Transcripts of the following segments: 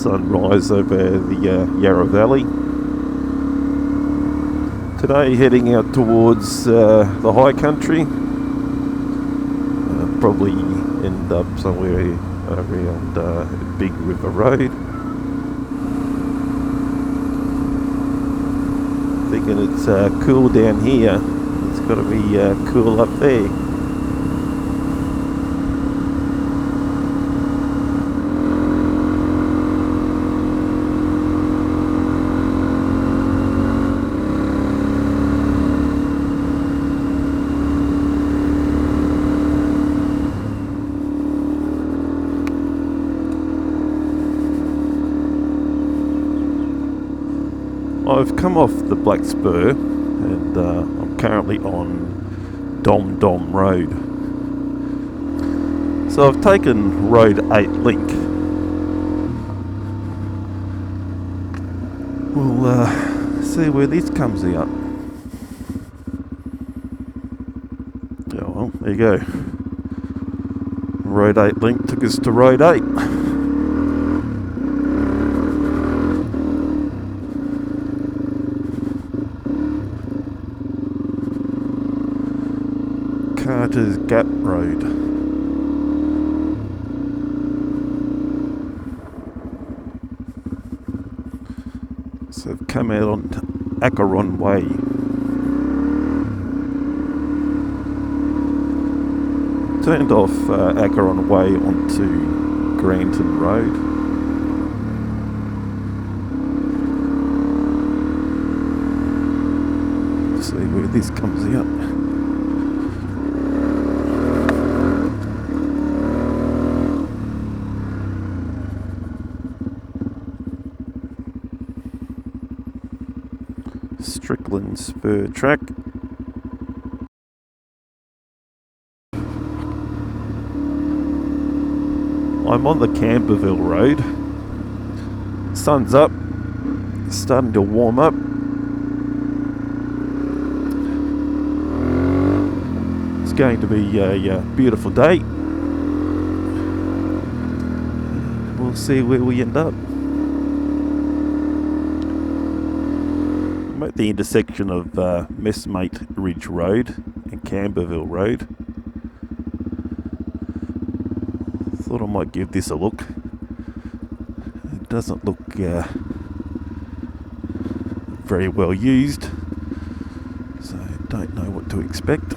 sunrise over the Yarra Valley. Today heading out towards the High Country. Probably end up somewhere around Big River Road. Thinking it's cool down here. It's got to be cool up there. I've come off the Black Spur and I'm currently on Dom Dom Road. So I've taken Road 8 Link. We'll see where this comes out. Yeah, well, there you go. Road 8 Link took us to Road 8. Carter's Gap Road. So I've come out on Acheron Way. Turned off Acheron Way onto Granton Road. See where this comes out. Strickland Spur Track. I'm on the Camberville Road. Sun's up, starting to warm up. It's going to be a beautiful day. We'll see where we end up. I'm at the intersection of Messmate Ridge Road and Camberville Road. Thought I might give this a look. It doesn't look very well used, so I don't know what to expect.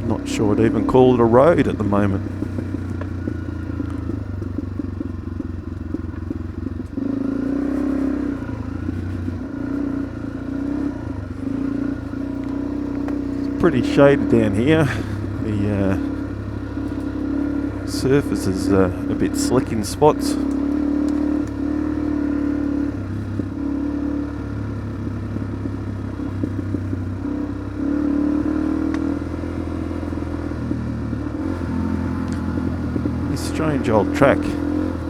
Not sure I'd even call it a road at the moment. It's pretty shaded down here. The surface is a bit slick in spots. Strange old track.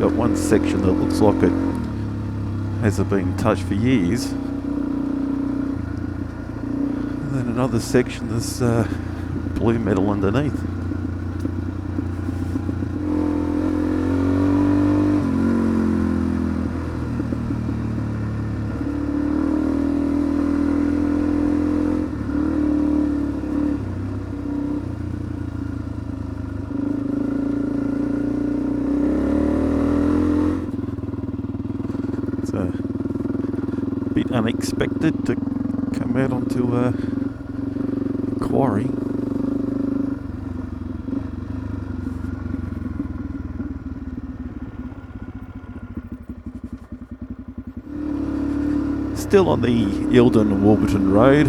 Got one section that looks like it hasn't been touched for years, and then another section there's blue metal underneath. A bit unexpected to come out onto a quarry. Still on the Eildon Warburton Road.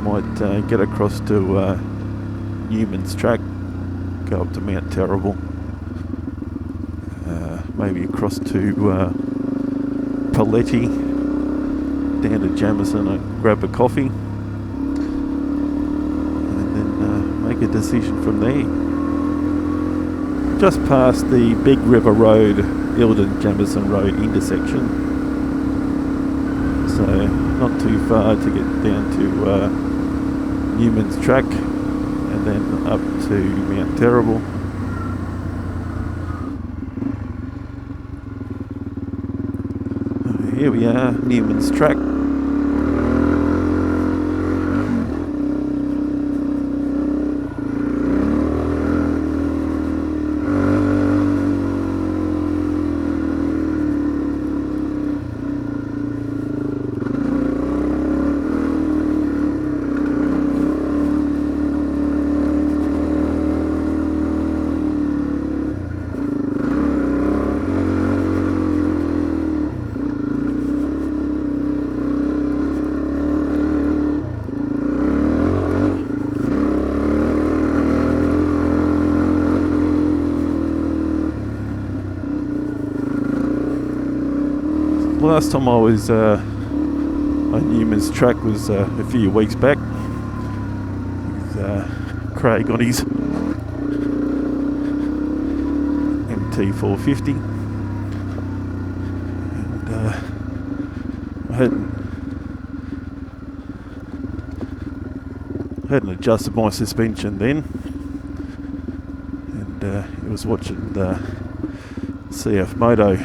Might get across to Newman's Track, go up to Mount Terrible. Maybe across to Paletti, down to Jamison and grab a coffee, and then make make a decision from there. Just past the Big River Road, Eildon Jamison Road intersection. So not too far to get down to Newman's Track and then up to Mount Terrible. Here we are, Newman's Track. Last time I was on Newman's Track was a few weeks back with Craig on his MT450, and I hadn't adjusted my suspension then, and he was watching the CF Moto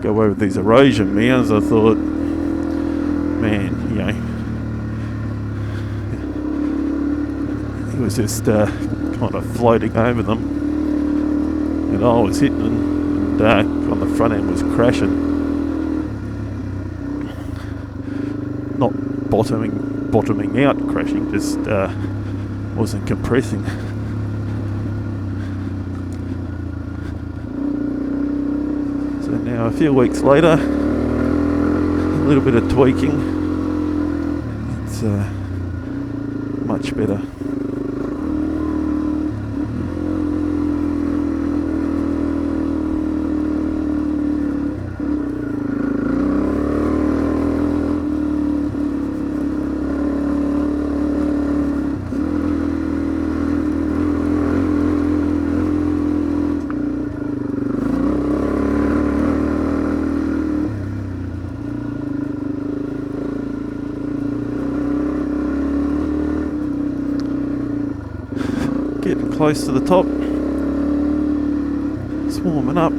go over these erosion mounds. I thought, man, he was just kind of floating over them, and I was hitting them, and on the front end was crashing, not bottoming out crashing, just wasn't compressing. Now a few weeks later, a little bit of tweaking, it's much better. Getting close to the top. It's warming up.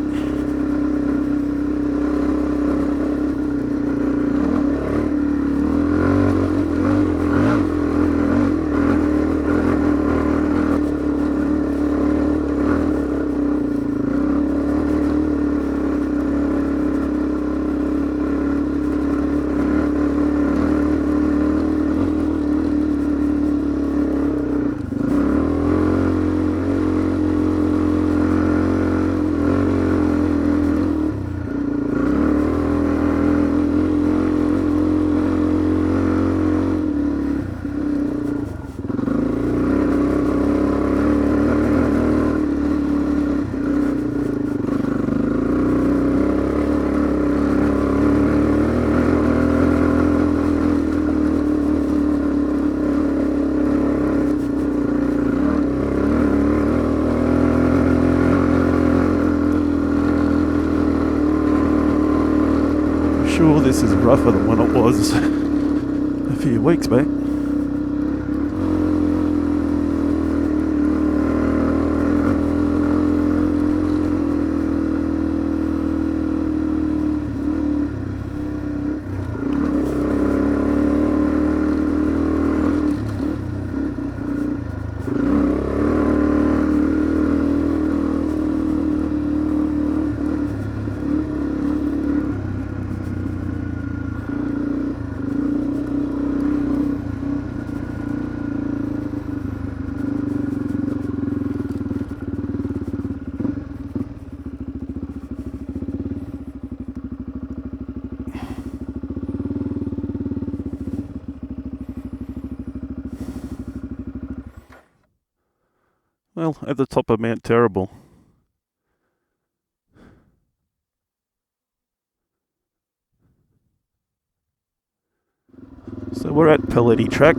Sure, this is rougher than when it was a few weeks back. Well, at the top of Mount Terrible. So we're at Pelletti Track.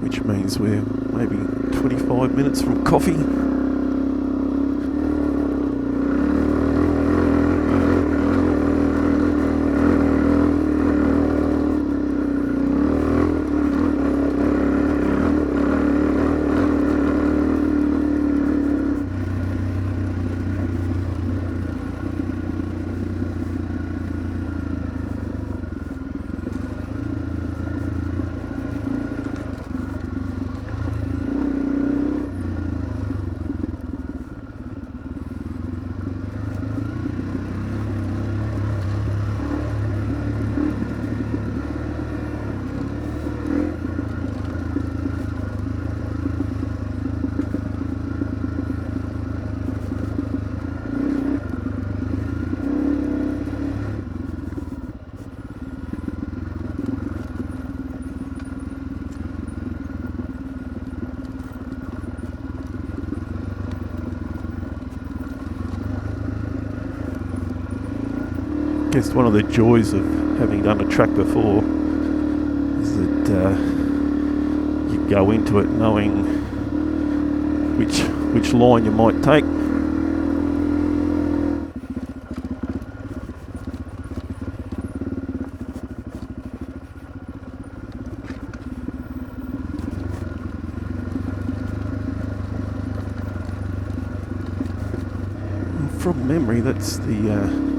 which means we're maybe 25 minutes from coffee. I guess one of the joys of having done a track before is that you go into it knowing which line you might take. And from memory, that's the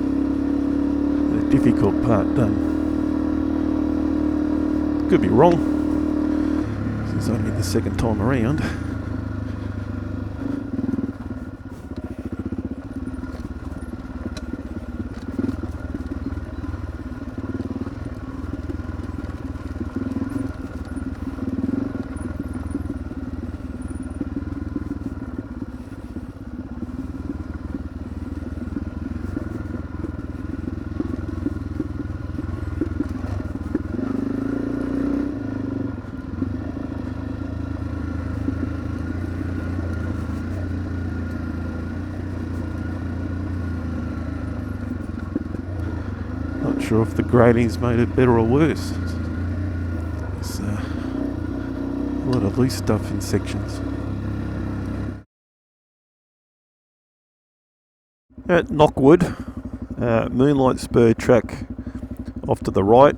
difficult part done. Could be wrong. This is only the second time around. Not sure if the grading's made it better or worse. There's a lot of loose stuff in sections. At Knockwood, Moonlight Spur track off to the right,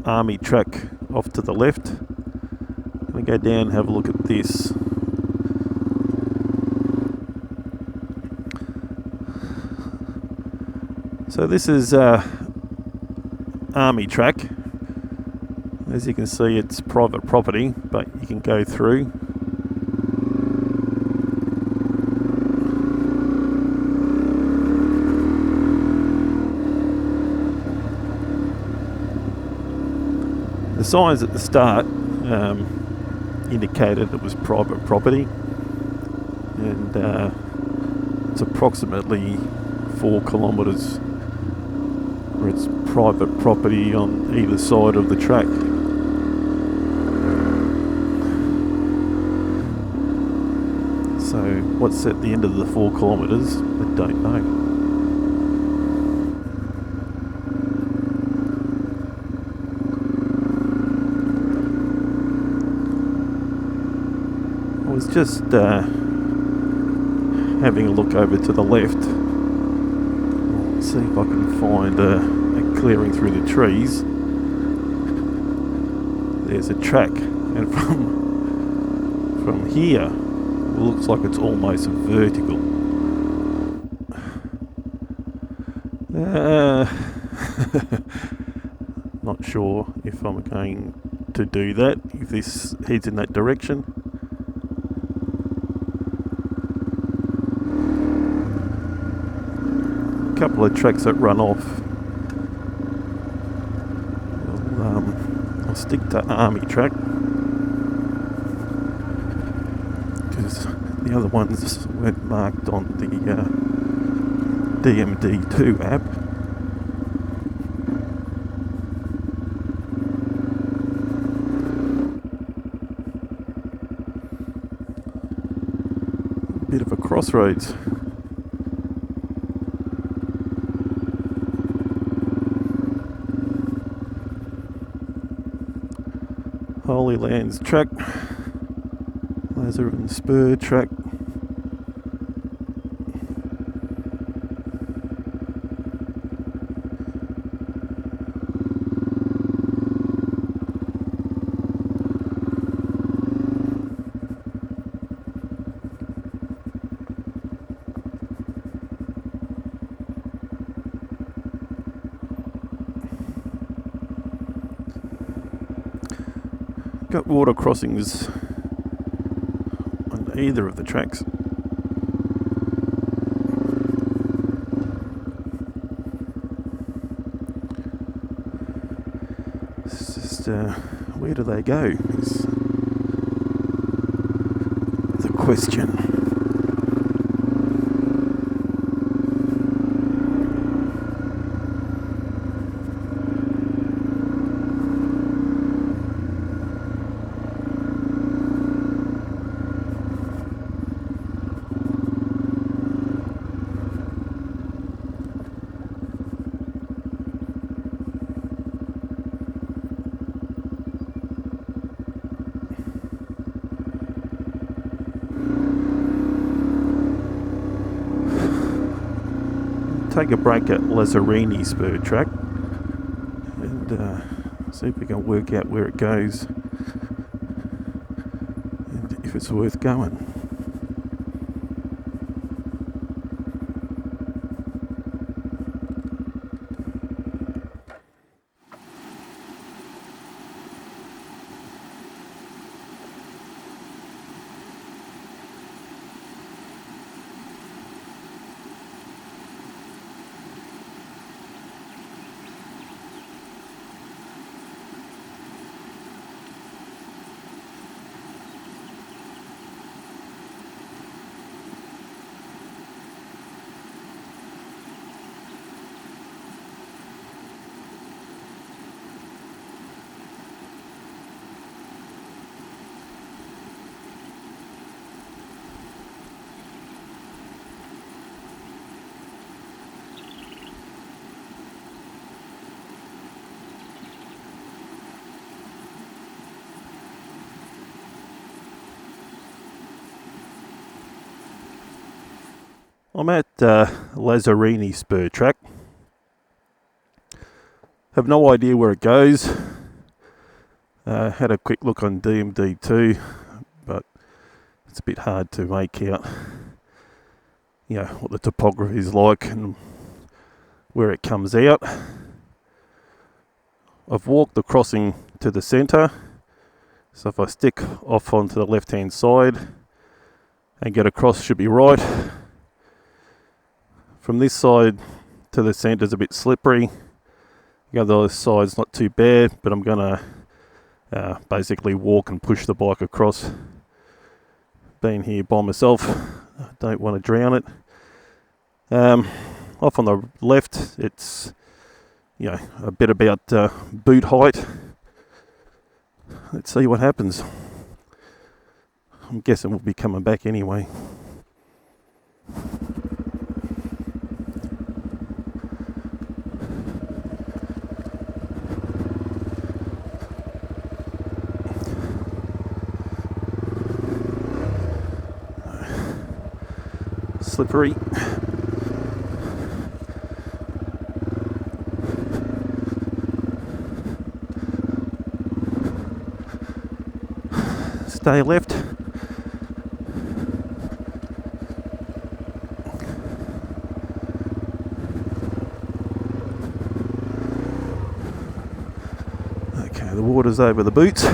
Army track off to the left. I'm going to go down and have a look at this. So this is Army track. As you can see, it's private property, but you can go through. The signs at the start indicated it was private property, and it's approximately 4 kilometres where it's private property on either side of the track. So what's at the end of the 4 kilometres, I don't know. I was just having a look over to the left. See if I can find a clearing through the trees. There's a track, and from here it looks like it's almost vertical. Not sure if I'm going to do that, if this heads in that direction. Couple of tracks that run off. I'll stick to Army track because the other ones weren't marked on the DMD2 app. Bit of a crossroads. Holy Lands track. Leather and spur track. Got water crossings on either of the tracks. It's just where do they go is the question. Take a break at Lazzarini spur track and see if we can work out where it goes and if it's worth going. I'm at Lazzarini spur track. Have no idea where it goes. Had a quick look on DMD2, but it's a bit hard to make out, what the topography is like and where it comes out. I've walked the crossing to the centre, so if I stick off onto the left hand side and get across, should be right. From this side to the centre is a bit slippery. The other side's not too bad, but I'm going to basically walk and push the bike across. Being here by myself, I don't want to drown it. Off on the left, it's a bit about boot height. Let's see what happens. I'm guessing we'll be coming back anyway. Slippery. Stay left. Okay, the water's over the boots.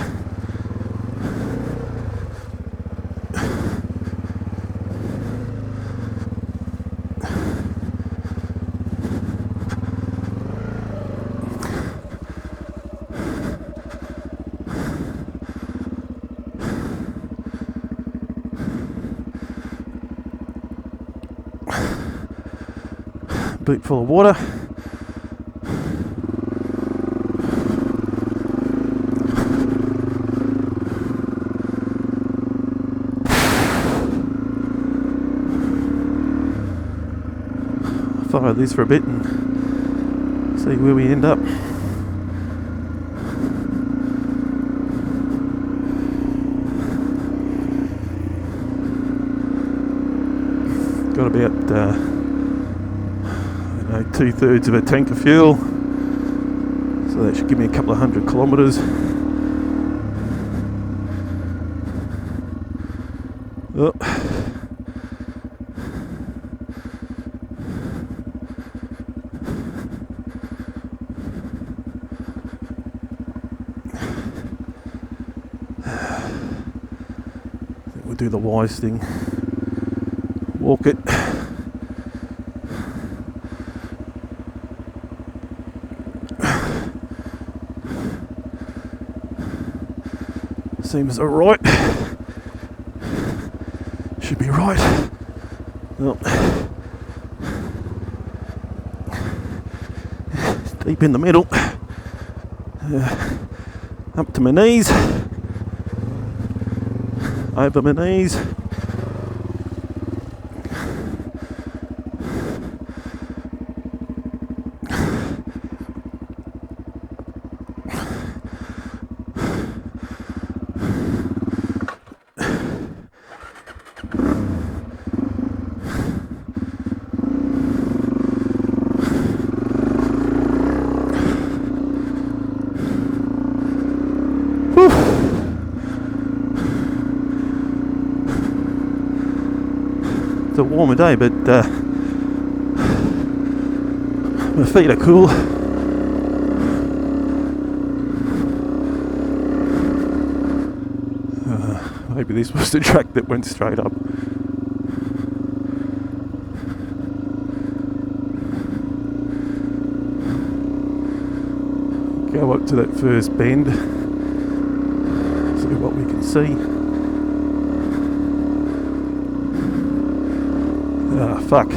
Boot full of water. Follow this for a bit and see where we end up. Got about 2/3 of a tank of fuel, so that should give me a couple of 100 kilometres. Oh. We'll do the wise thing, walk it. Seems alright. Should be right. Oh. Deep in the middle. Up to my knees. Over my knees. It's a warmer day, but my feet are cool. Maybe this was the track that went straight up. Go up to that first bend, see what we can see. Ah, fuck.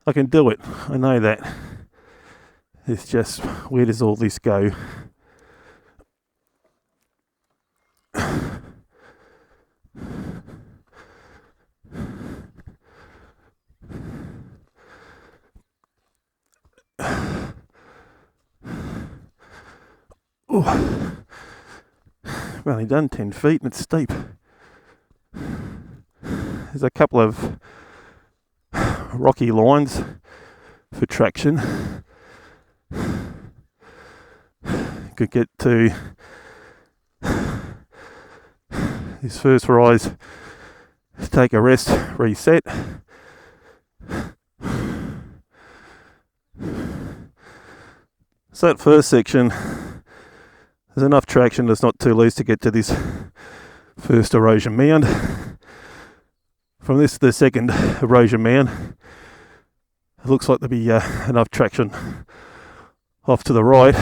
I can do it, I know that. It's just, where does all this go? Ooh. I've only done 10 feet and it's steep. There's a couple of rocky lines for traction. Could get to this first rise, take a rest, reset. So that first section, there's enough traction that's not too loose to get to this first erosion mound. From this to the second erosion mound, it looks like there'll be enough traction off to the right.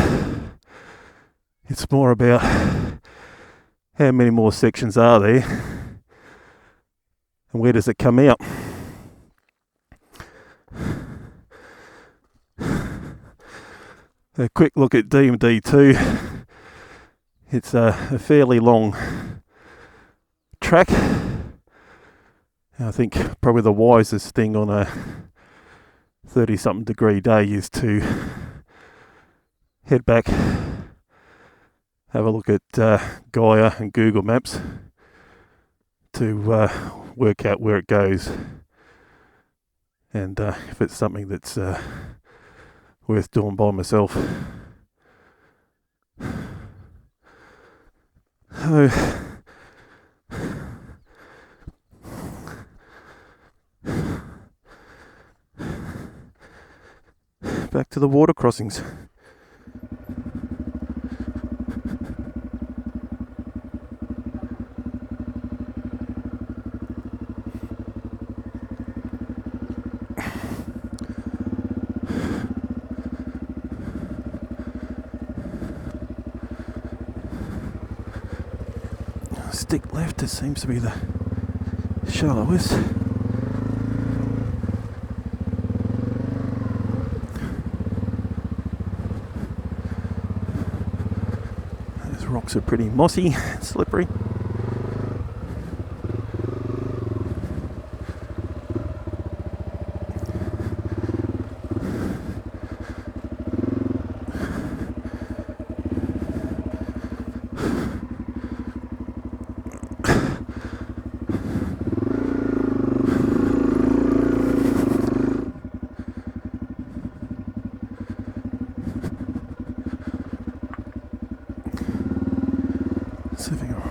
It's more about how many more sections are there and where does it come out. A quick look at D and D2. It's a fairly long track. I think probably the wisest thing on a 30-something degree day is to head back, have a look at Gaia and Google Maps to work out where it goes, and if it's something that's worth doing by myself. So, back to the water crossings. Stick left, it seems to be the shallowest. Those rocks are pretty mossy, slippery.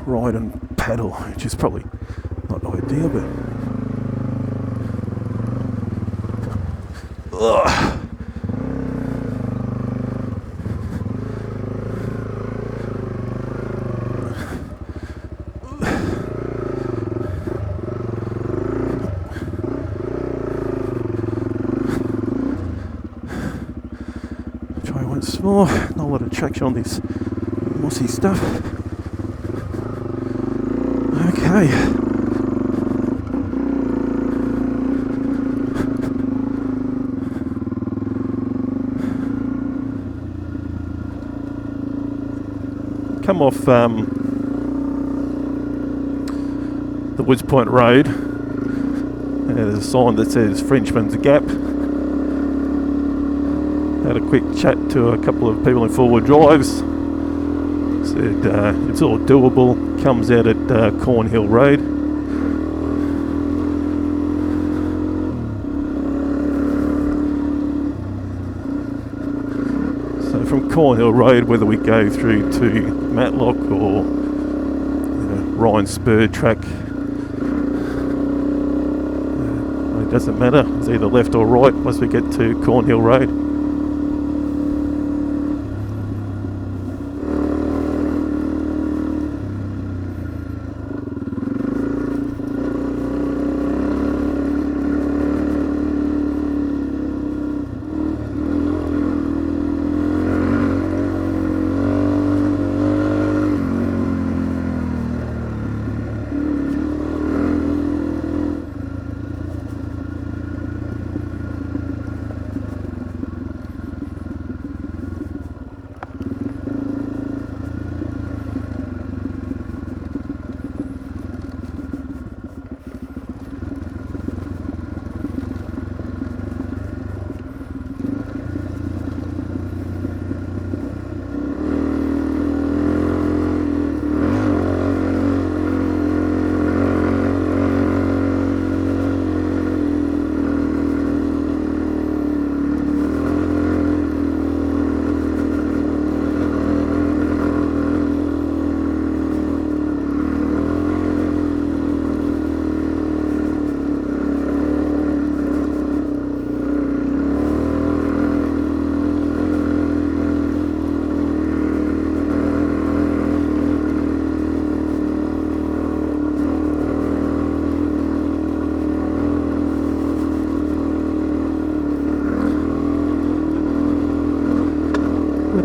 ride and paddle, which is probably not ideal, but try once more. Not a lot of traction on this mossy stuff. Okay. Come off the Woods Point Road. There's a sign that says Frenchman's Gap. Had a quick chat to a couple of people in four-wheel drives. Said it's all doable. Comes out at Cornhill Road. So from Cornhill Road, whether we go through to Matlock or Ryan Spur track, it doesn't matter. It's either left or right once we get to Cornhill Road.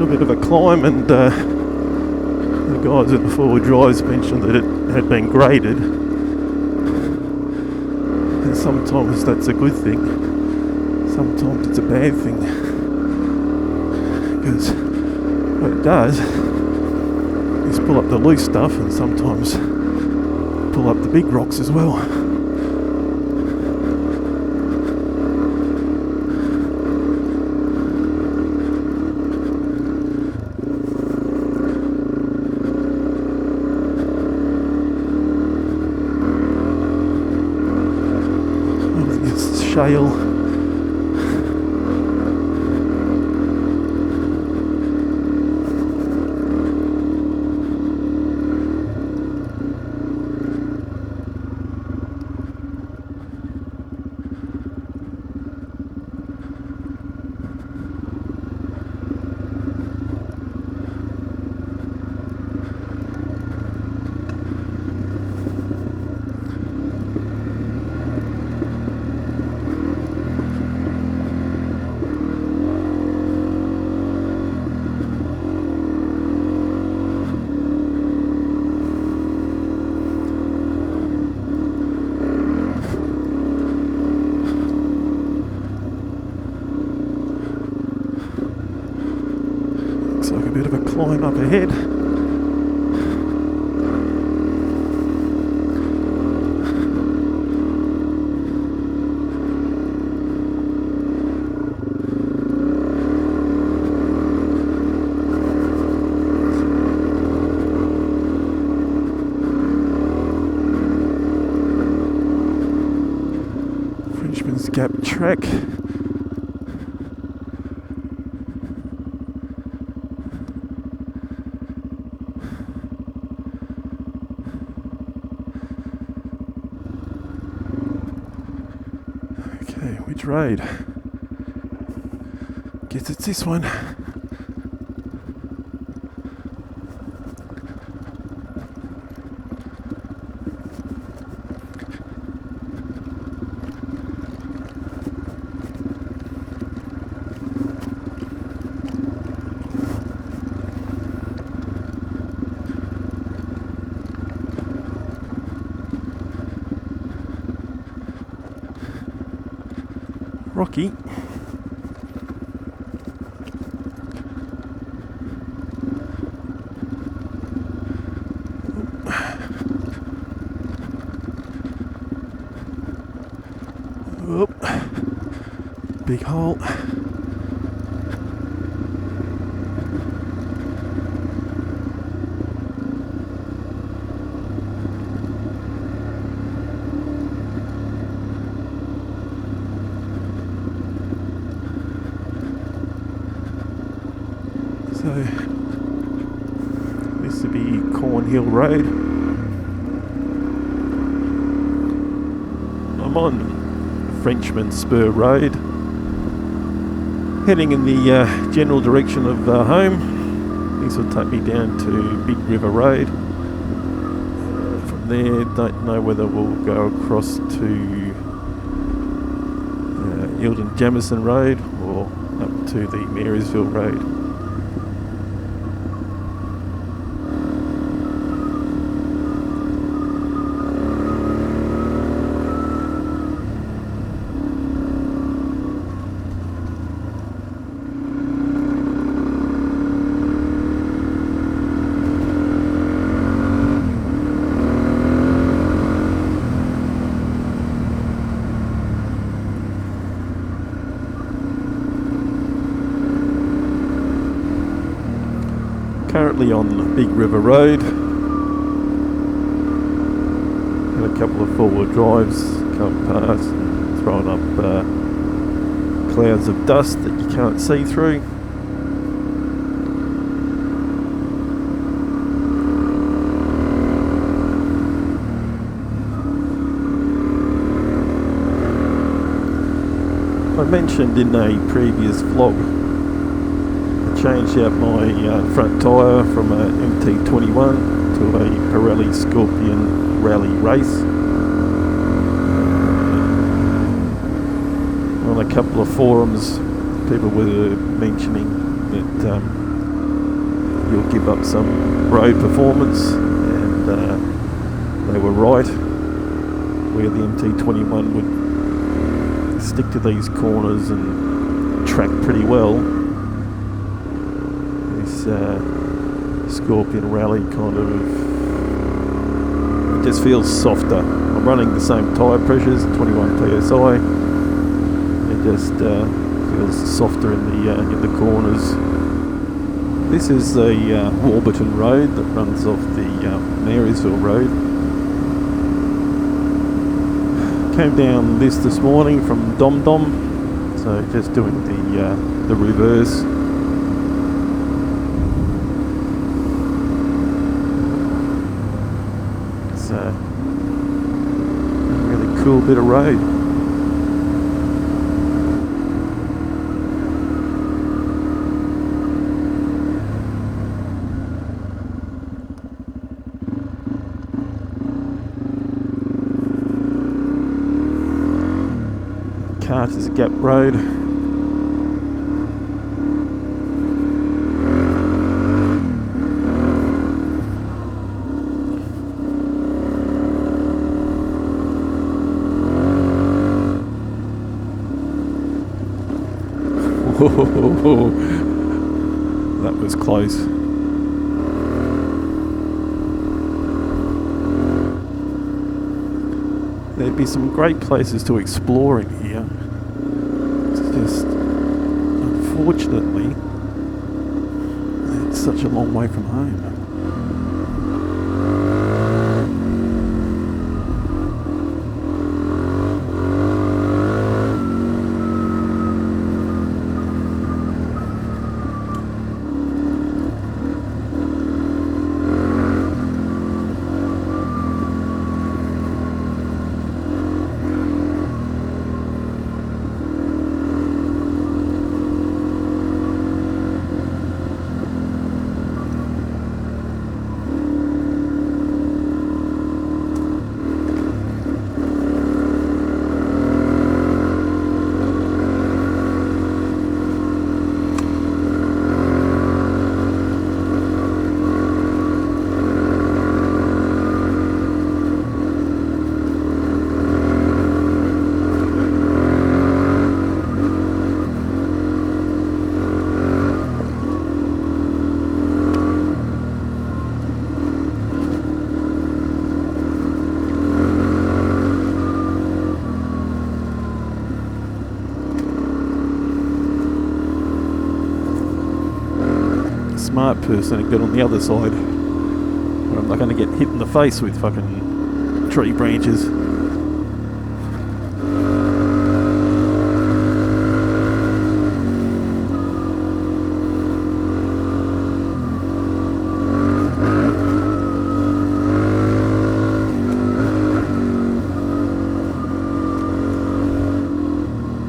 Bit of a climb, and the guys at the four-wheel drives mentioned that it had been graded, and sometimes that's a good thing, sometimes it's a bad thing, because what it does is pull up the loose stuff and sometimes pull up the big rocks as well. Shale. Like a bit of a climb up ahead. Frenchman's Gap track. Okay, which road? Guess it's this one. Rocky. Oop. Big hole. So this would be Cornhill Road. I'm on Frenchman Spur Road, heading in the general direction of home. This will take me down to Big River Road. From there, don't know whether we'll go across to Eildon Jamison Road or up to the Marysville Road. Currently on Big River Road, and a couple of four-wheel drives come past, throwing up clouds of dust that you can't see through. I mentioned in a previous vlog changed out my front tyre from a MT21 to a Pirelli Scorpion Rally Race. On a couple of forums, people were mentioning that you'll give up some road performance, and they were right, where the MT21 would stick to these corners and track pretty well. Scorpion Rally kind of, it just feels softer. I'm running the same tyre pressures, 21 psi. It just feels softer in the corners. This is the Warburton Road that runs off the Marysville Road. Came down this morning from Dom Dom, so just doing the reverse. A really cool bit of road. Carter's Gap Road. That was close. There'd be some great places to explore in here. It's just, unfortunately, it's such a long way from home. smart person and get on the other side, where I'm not going to get hit in the face with fucking tree branches.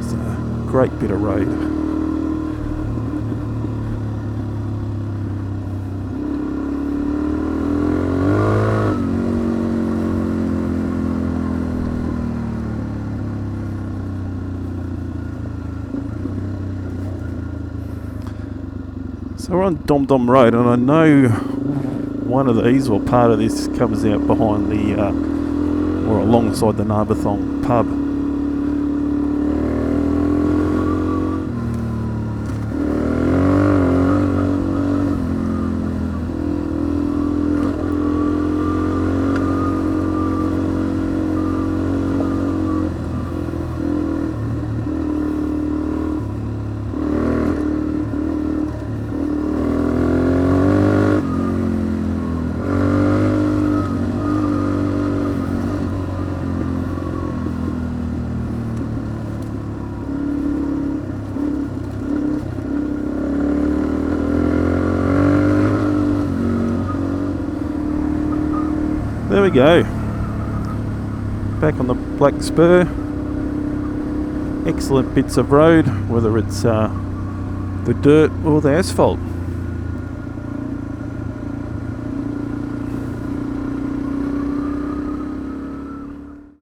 It's a great bit of road. So we're on Dom Dom Road, and I know one of these, or part of this, comes out behind the, or alongside the Narberthong pub. There we go. Back on the Black Spur. Excellent bits of road, whether it's the dirt or the asphalt.